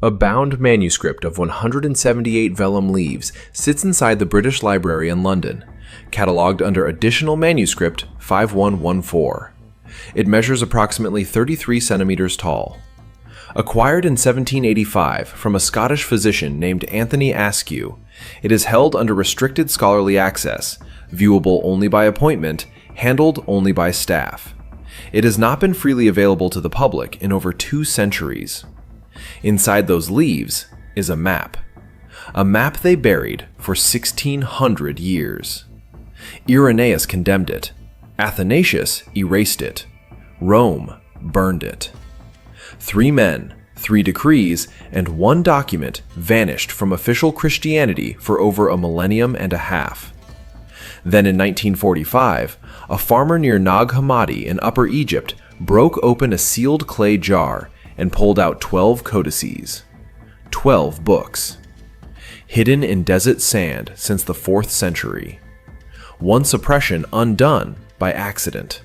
A bound manuscript of 178 vellum leaves sits inside the British Library in London, catalogued under Additional Manuscript 5114. It measures approximately 33 centimeters tall. Acquired in 1785 from a Scottish physician named Anthony Askew, it is held under restricted scholarly access, viewable only by appointment, handled only by staff. It has not been freely available to the public in over 2 centuries. Inside those leaves is a map they buried for 1600 years. Irenaeus condemned it, Athanasius erased it, Rome burned it. 3 men, 3 decrees, and 1 document vanished from official Christianity for over a millennium and a half. Then in 1945, a farmer near Nag Hammadi in Upper Egypt broke open a sealed clay jar and pulled out 12 codices, 12 books, hidden in desert sand since the 4th century. One suppression undone by accident.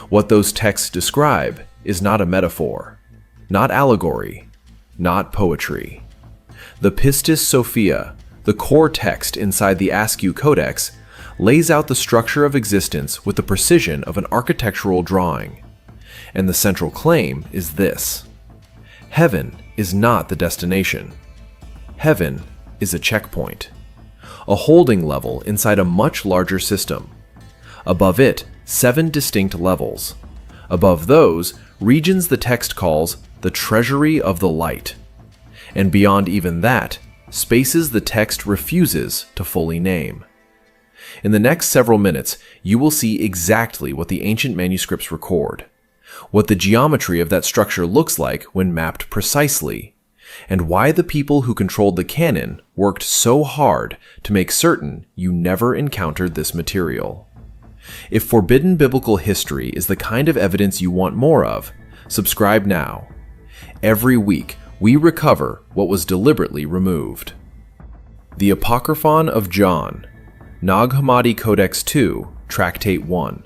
What those texts describe is not a metaphor, not allegory, not poetry. The Pistis Sophia, the core text inside the Askew Codex, lays out the structure of existence with the precision of an architectural drawing. And the central claim is this: heaven is not the destination. Heaven is a checkpoint, a holding level inside a much larger system. Above it, 7 distinct levels. Above those, regions the text calls the treasury of the light. And beyond even that, spaces the text refuses to fully name. In the next several minutes, you will see exactly what the ancient manuscripts record, what the geometry of that structure looks like when mapped precisely, and why the people who controlled the canon worked so hard to make certain you never encountered this material. If forbidden biblical history is the kind of evidence you want more of, subscribe now. Every week, we recover what was deliberately removed. The Apocryphon of John, Nag Hammadi Codex II, Tractate 1.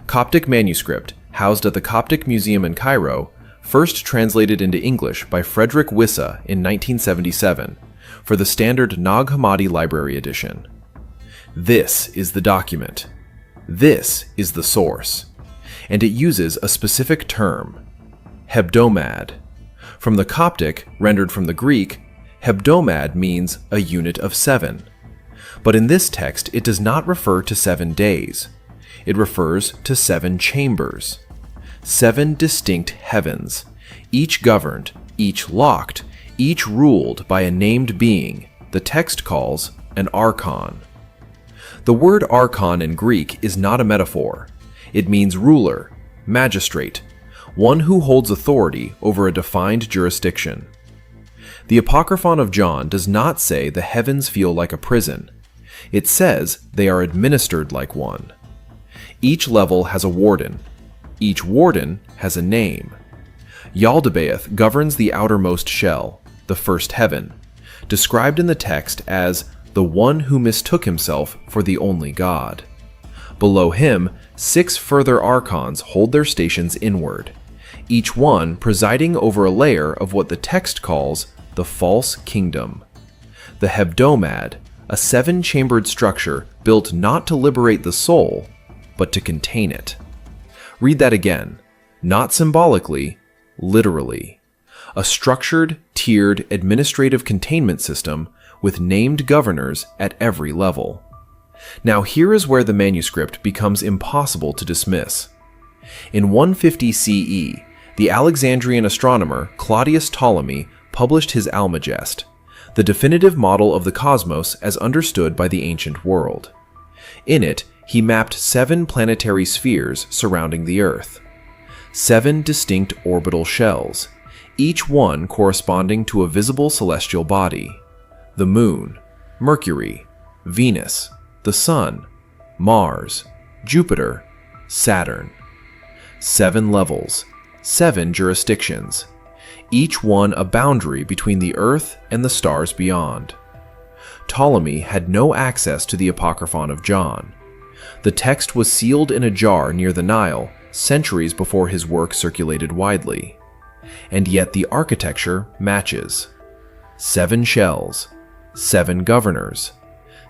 Coptic manuscript, housed at the Coptic Museum in Cairo, first translated into English by Frederick Wissa in 1977 for the standard Nag Hammadi Library Edition. This is the document. This is the source. And it uses a specific term, hebdomad. From the Coptic, rendered from the Greek, hebdomad means a unit of 7. But in this text, it does not refer to 7 days. It refers to 7 chambers. 7 distinct heavens, each governed, each locked, each ruled by a named being the text calls an archon. The word archon in Greek is not a metaphor. It means ruler, magistrate, one who holds authority over a defined jurisdiction. The Apocryphon of John does not say the heavens feel like a prison. It says they are administered like one. Each level has a warden. Each warden has a name. Yaldabaoth governs the outermost shell, the first heaven, described in the text as the one who mistook himself for the only God. Below him, 6 further archons hold their stations inward, each one presiding over a layer of what the text calls the false kingdom. The hebdomad, a 7-chambered structure built not to liberate the soul, but to contain it. Read that again. Not symbolically, literally. A structured, tiered administrative containment system with named governors at every level. Now here is where the manuscript becomes impossible to dismiss. In 150 CE, the Alexandrian astronomer Claudius Ptolemy published his Almagest, the definitive model of the cosmos as understood by the ancient world. In it, he mapped 7 planetary spheres surrounding the Earth. 7 distinct orbital shells, each one corresponding to a visible celestial body: the Moon, Mercury, Venus, the Sun, Mars, Jupiter, Saturn. 7 levels, 7 jurisdictions, each one a boundary between the Earth and the stars beyond. Ptolemy had no access to the Apocryphon of John. The text was sealed in a jar near the Nile centuries before his work circulated widely. and yet the architecture matches. 7 shells, 7 governors,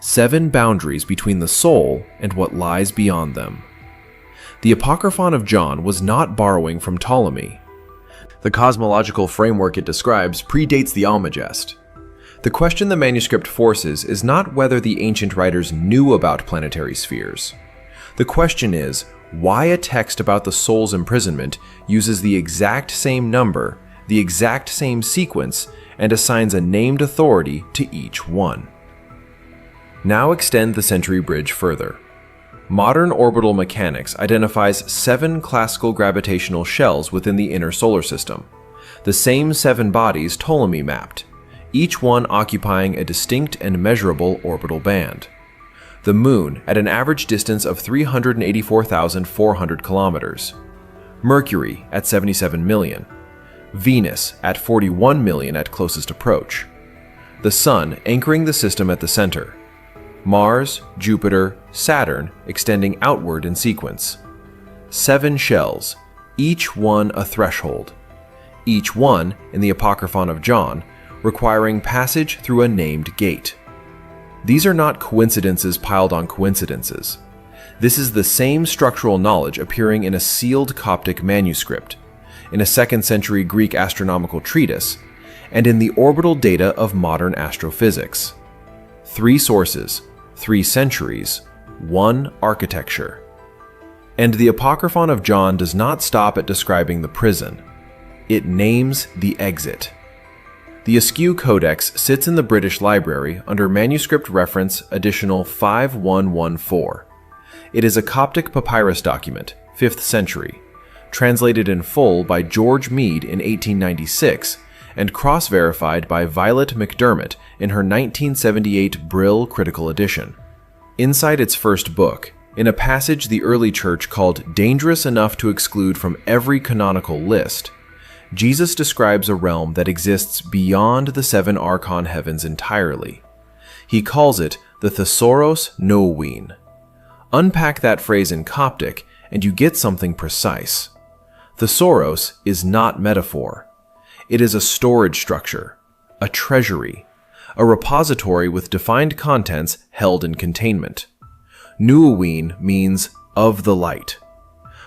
7 boundaries between the soul and what lies beyond them. The Apocryphon of John was not borrowing from Ptolemy. The cosmological framework it describes predates the Almagest. The question the manuscript forces is not whether the ancient writers knew about planetary spheres. The question is, why a text about the soul's imprisonment uses the exact same number, the exact same sequence, and assigns a named authority to each one. Now extend the Century Bridge further. Modern orbital mechanics identifies 7 classical gravitational shells within the inner solar system, the same 7 bodies Ptolemy mapped, each one occupying a distinct and measurable orbital band. The Moon at an average distance of 384,400 kilometers, Mercury at 77 million, Venus at 41 million at closest approach, the Sun anchoring the system at the center, Mars, Jupiter, Saturn extending outward in sequence. 7 shells, each one a threshold, each one, in the Apocryphon of John, requiring passage through a named gate. These are not coincidences piled on coincidences. This is the same structural knowledge appearing in a sealed Coptic manuscript, in a 2nd century Greek astronomical treatise, and in the orbital data of modern astrophysics. 3 sources, 3 centuries, 1 architecture. And the Apocryphon of John does not stop at describing the prison. It names the exit. The Askew Codex sits in the British Library under manuscript reference additional 5114. It is a Coptic papyrus document, 5th century, translated in full by George Mead in 1896 and cross-verified by Violet McDermott in her 1978 Brill Critical Edition. Inside its first book, in a passage the early church called dangerous enough to exclude from every canonical list, Jesus describes a realm that exists beyond the 7 archon heavens entirely. He calls it the Thesauros Nouwen. Unpack that phrase in Coptic and you get something precise. Thesauros is not metaphor. It is a storage structure, a treasury, a repository with defined contents held in containment. Nouwen means of the light.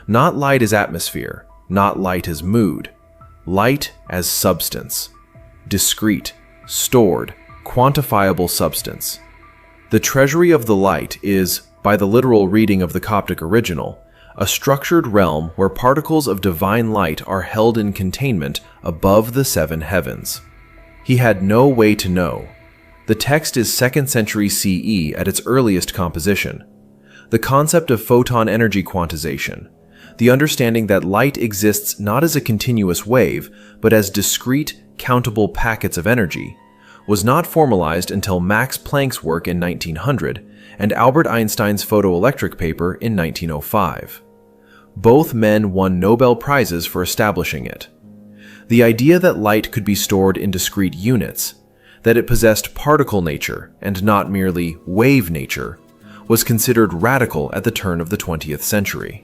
Not light as atmosphere, not light as mood. Light as substance. Discrete, stored, quantifiable substance. The treasury of the light is, by the literal reading of the Coptic original, a structured realm where particles of divine light are held in containment above the 7 heavens. He had no way to know. The text is 2nd century CE at its earliest composition. The concept of photon energy quantization, the understanding that light exists not as a continuous wave, but as discrete, countable packets of energy, was not formalized until Max Planck's work in 1900 and Albert Einstein's photoelectric paper in 1905. Both men won Nobel Prizes for establishing it. The idea that light could be stored in discrete units, that it possessed particle nature and not merely wave nature, was considered radical at the turn of the 20th century.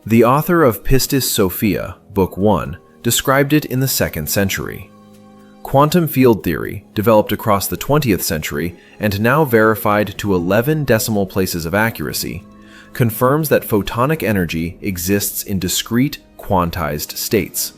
The author of Pistis Sophia, Book 1, described it in the 2nd century. Quantum field theory, developed across the 20th century and now verified to 11 decimal places of accuracy, confirms that photonic energy exists in discrete, quantized states.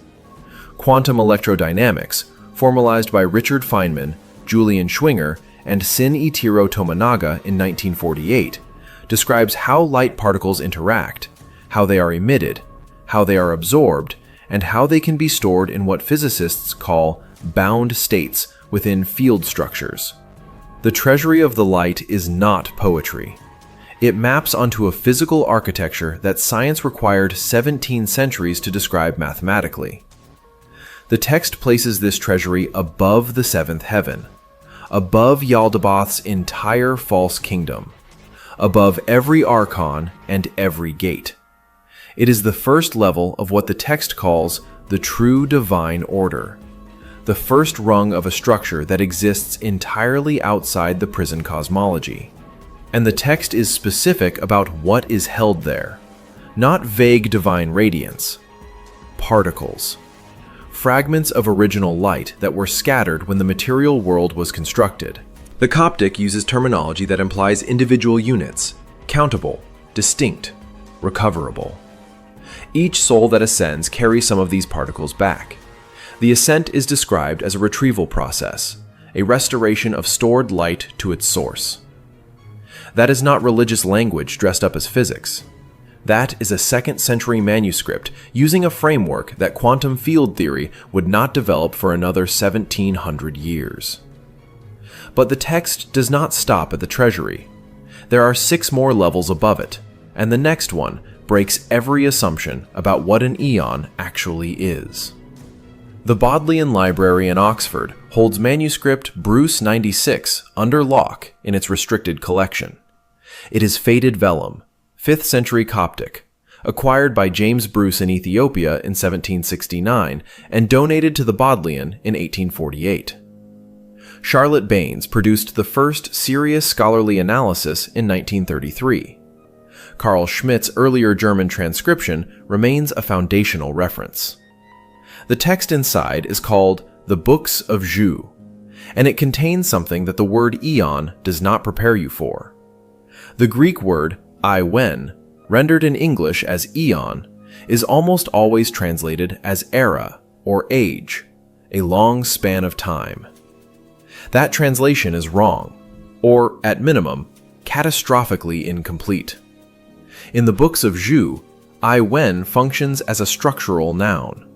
Quantum electrodynamics, formalized by Richard Feynman, Julian Schwinger, and Shinichiro Tominaga in 1948, describes how light particles interact, how they are emitted, how they are absorbed, and how they can be stored in what physicists call bound states within field structures. The treasury of the light is not poetry. It maps onto a physical architecture that science required 17 centuries to describe mathematically. The text places this treasury above the 7th heaven, above Yaldabaoth's entire false kingdom, above every archon and every gate. It is the first level of what the text calls the true divine order, the first rung of a structure that exists entirely outside the prison cosmology. And the text is specific about what is held there, not vague divine radiance. Particles. fragments of original light that were scattered when the material world was constructed. The Coptic uses terminology that implies individual units, countable, distinct, recoverable. Each soul that ascends carries some of these particles back. The ascent is described as a retrieval process, a restoration of stored light to its source. That is not religious language dressed up as physics. That is a 2nd century manuscript using a framework that quantum field theory would not develop for another 1700 years. But the text does not stop at the treasury. There are 6 more levels above it, and the next one breaks every assumption about what an eon actually is. The Bodleian Library in Oxford holds manuscript Bruce 96 under lock in its restricted collection. It is faded vellum, 5th century Coptic, acquired by James Bruce in Ethiopia in 1769 and donated to the Bodleian in 1848. Charlotte Baines produced the first serious scholarly analysis in 1933. Carl Schmitt's earlier German transcription remains a foundational reference. The text inside is called the Books of Zhu, and it contains something that the word eon does not prepare you for. The Greek word I-wen, rendered in English as eon, is almost always translated as era or age, a long span of time. That translation is wrong, or at minimum, catastrophically incomplete. In the Books of Zhu, I-wen functions as a structural noun.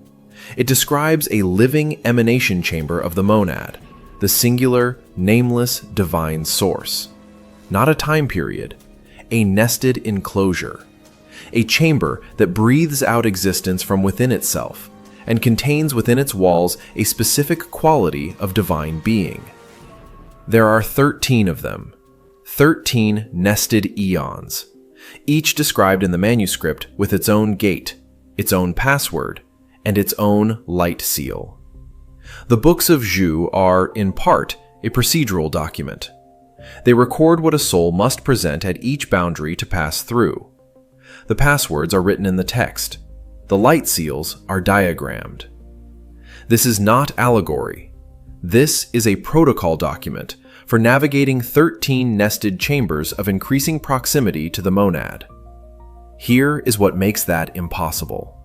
It describes a living emanation chamber of the monad, the singular, nameless, divine source. Not a time period, a nested enclosure, a chamber that breathes out existence from within itself and contains within its walls a specific quality of divine being. There are 13 of them, 13 nested eons, each described in the manuscript with its own gate, its own password, and its own light seal. The Books of Zhu are, in part, a procedural document. They record what a soul must present at each boundary to pass through. The passwords are written in the text. The light seals are diagrammed. This is not allegory. This is a protocol document for navigating 13 nested chambers of increasing proximity to the monad. Here is what makes that impossible.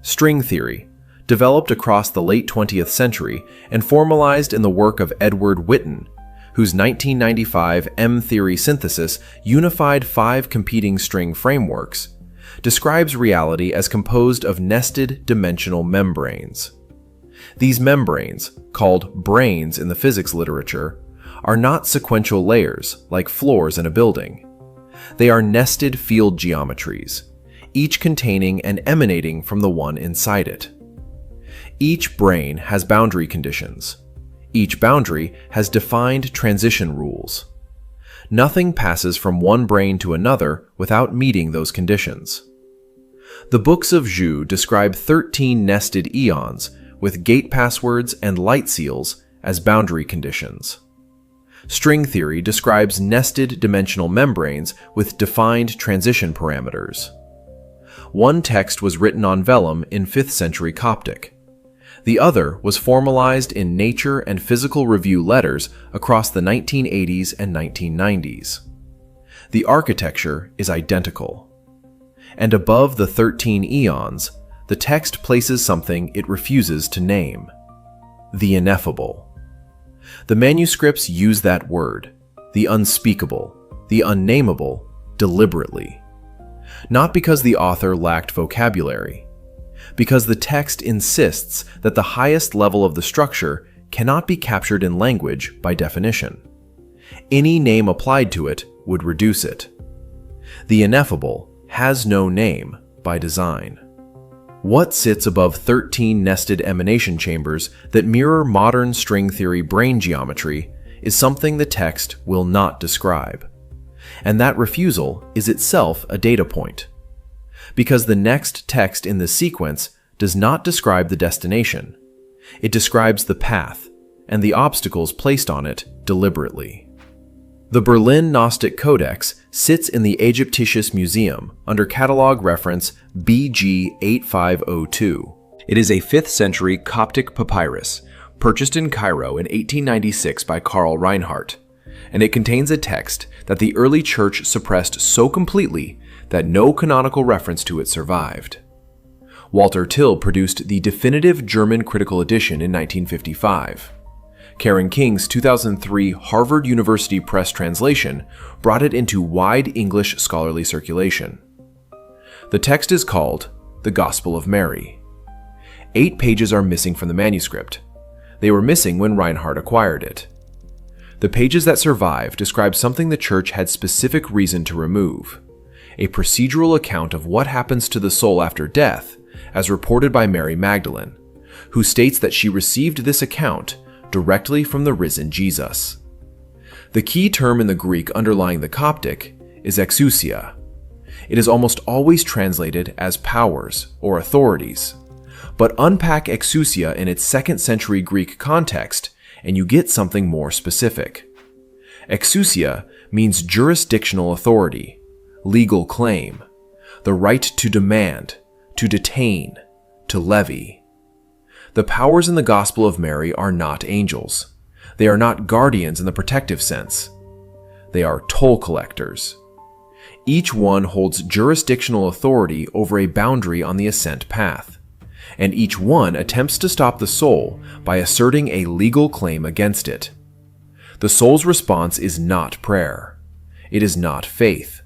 String theory, developed across the late 20th century and formalized in the work of Edward Witten, whose 1995 M-theory synthesis unified 5 competing string frameworks, describes reality as composed of nested dimensional membranes. These membranes, called branes in the physics literature, are not sequential layers like floors in a building. They are nested field geometries, each containing and emanating from the one inside it. Each brane has boundary conditions. Each boundary has defined transition rules. Nothing passes from one brane to another without meeting those conditions. The Books of Zhu describe 13 nested eons with gate passwords and light seals as boundary conditions. String theory describes nested dimensional membranes with defined transition parameters. One text was written on vellum in 5th century Coptic. The other was formalized in Nature and Physical Review letters across the 1980s and 1990s. The architecture is identical. And above the 13 eons, the text places something it refuses to name: the ineffable. The manuscripts use that word, the unspeakable, the unnameable, deliberately. Not because the author lacked vocabulary, because the text insists that the highest level of the structure cannot be captured in language by definition. Any name applied to it would reduce it. The ineffable has no name by design. What sits above 13 nested emanation chambers that mirror modern string theory brane geometry is something the text will not describe. And that refusal is itself a data point. Because the next text in the sequence does not describe the destination. It describes the path and the obstacles placed on it deliberately. The Berlin Gnostic Codex sits in the Ägyptisches Museum under catalog reference BG8502. It is a 5th century Coptic papyrus, purchased in Cairo in 1896 by Karl Reinhardt, and it contains a text that the early church suppressed so completely that no canonical reference to it survived. Walter Till produced the definitive German critical edition in 1955. Karen King's 2003 Harvard University Press translation brought it into wide English scholarly circulation. The text is called The Gospel of Mary. 8 pages are missing from the manuscript. They were missing when Reinhardt acquired it. The pages that survive describe something the church had specific reason to remove: a procedural account of what happens to the soul after death, as reported by Mary Magdalene, who states that she received this account directly from the risen Jesus. The key term in the Greek underlying the Coptic is exousia. It is almost always translated as powers or authorities. But unpack exousia in its 2nd century Greek context, and you get something more specific. Exousia means jurisdictional authority, legal claim, the right to demand, to detain, to levy. The powers in the Gospel of Mary are not angels. They are not guardians in the protective sense. They are toll collectors. Each one holds jurisdictional authority over a boundary on the ascent path, and each one attempts to stop the soul by asserting a legal claim against it. The soul's response is not prayer. It is not faith.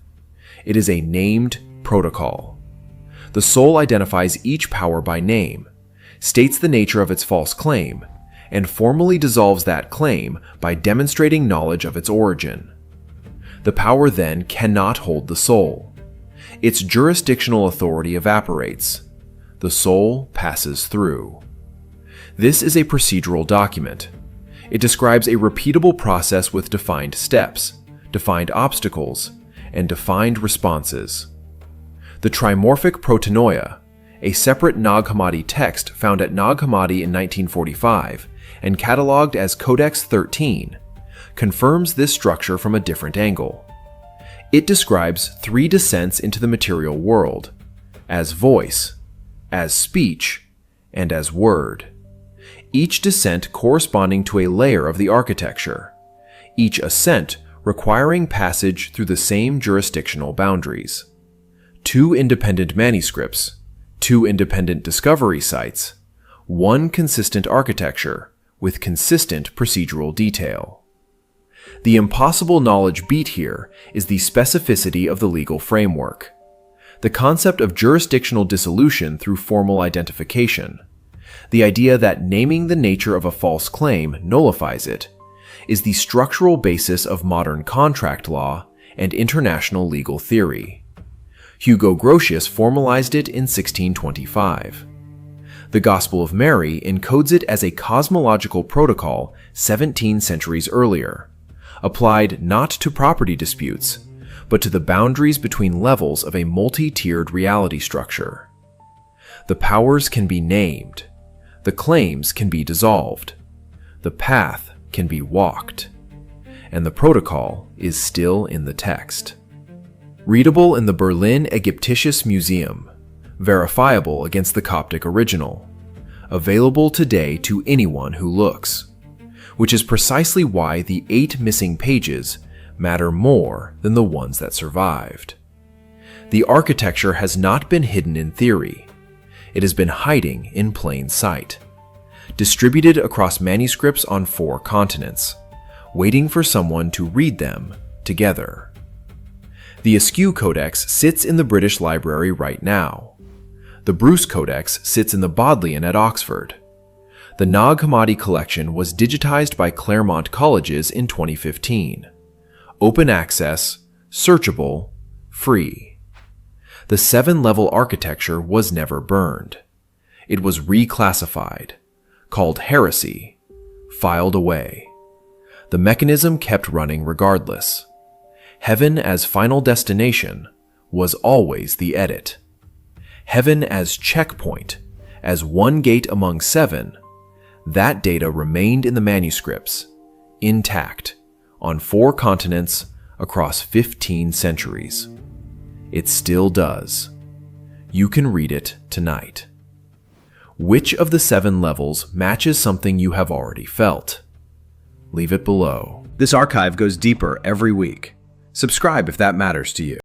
It is a named protocol. The soul identifies each power by name, states the nature of its false claim, and formally dissolves that claim by demonstrating knowledge of its origin. The power then cannot hold the soul. Its jurisdictional authority evaporates. The soul passes through. This is a procedural document. It describes a repeatable process with defined steps, defined obstacles, and defined responses. The Trimorphic Protonoia, a separate Nag Hammadi text found at Nag Hammadi in 1945 and catalogued as Codex 13, confirms this structure from a different angle. It describes 3 descents into the material world, as voice, as speech, and as word, each descent corresponding to a layer of the architecture, each ascent requiring passage through the same jurisdictional boundaries. 2 independent manuscripts, 2 independent discovery sites, 1 consistent architecture with consistent procedural detail. The impossible knowledge beat here is the specificity of the legal framework. The concept of jurisdictional dissolution through formal identification, the idea that naming the nature of a false claim nullifies it, is the structural basis of modern contract law and international legal theory. Hugo Grotius formalized it in 1625. The Gospel of Mary encodes it as a cosmological protocol 17 centuries earlier, applied not to property disputes, but to the boundaries between levels of a multi-tiered reality structure. The powers can be named, the claims can be dissolved, the path can be walked, and the protocol is still in the text. Readable in the Berlin Ägyptisches Museum, verifiable against the Coptic original, available today to anyone who looks, which is precisely why the 8 missing pages matter more than the ones that survived. The architecture has not been hidden in theory. It has been hiding in plain sight, distributed across manuscripts on 4 continents, waiting for someone to read them together. The Askew Codex sits in the British Library right now. The Bruce Codex sits in the Bodleian at Oxford. The Nag Hammadi collection was digitized by Claremont Colleges in 2015. Open access, searchable, free. The 7-level architecture was never burned. It was reclassified, called heresy, filed away. The mechanism kept running regardless. Heaven as final destination was always the edit. Heaven as checkpoint, as one gate among 7, that data remained in the manuscripts, intact, on 4 continents across 15 centuries. It still does. You can read it tonight. Which of the 7 levels matches something you have already felt? Leave it below. This archive goes deeper every week. Subscribe if that matters to you.